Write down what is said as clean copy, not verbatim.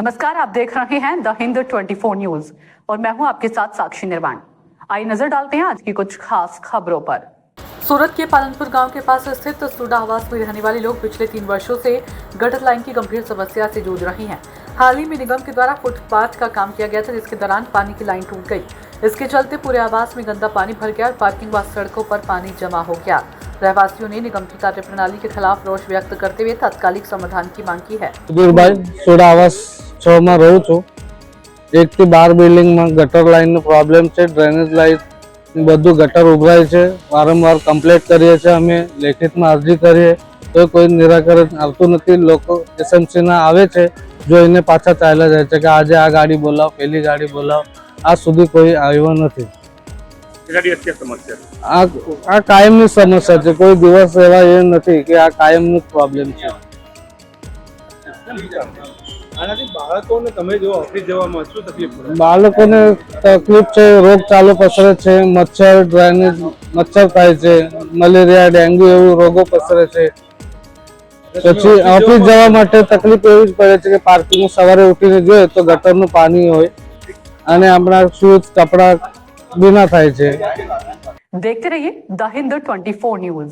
नमस्कार, आप देख रहे हैं द हिंद 24 न्यूज और मैं हूं आपके साथ साक्षी निर्वाण। आइए नजर डालते हैं आज की कुछ खास खबरों पर। सूरत के पालनपुर गांव के पास स्थित सूडा आवास में रहने वाले लोग पिछले 3 वर्षों से गटर लाइन की गंभीर समस्या से जूझ रहे हैं। हाल ही में निगम के द्वारा फुटपाथ का काम किया गया था, जिसके दौरान पानी की लाइन टूट गई। इसके चलते पूरे आवास में गंदा पानी भर गया और पार्किंग व सड़कों पर पानी जमा हो गया। रहवासियों ने निगम की कार्यप्रणाली के खिलाफ रोष व्यक्त करते हुए तात्कालिक समाधान की मांग की है। सूडा आवास 6 में रहूं छू। 1 થી 12 બિલ્ડિંગ में गटर लाइन नो प्रॉब्लम है। ड्रेनेज लाइन બધું ગટર ઉભરાય છે। વારંવાર કમ્પ્લેન્ટ કરીએ છીએ, અમે લેખિતમાં અરજી કરીએ તો કોઈ નિરાકરણ આવતું નથી। લોકો એસએમસી ના આવે છે, જોઈને પાછા ચાલ્યા જાય છે કે આજે આ ગાડી બોલાવો, પેલી ગાડી બોલાવો। આ સુધી કોઈ આવ્યો નથી। આ કાયમની સમસ્યા છે, કોઈ દિવસ એવા એ નથી કે આ કાયમનો પ્રોબ્લેમ છે। બાળકોને તકલીફ છે, રોગચાળો પસરે છે, મચ્છર ડ્રેનેજ મચ્છર થાય છે, મલેરિયા ડેન્ગ્યુ એવું રોગો પસરે છે। પછી ઓફિસ જવા માટે તકલીફ એવી જ પડે છે કે પાર્કિંગ સવારે ઉઠીને જોઈએ તો ગટરનું પાણી હોય અને આપણા શૂઝ કપડા ભીના થાય છે। देखते रहिए द हिंद 24 न्यूज।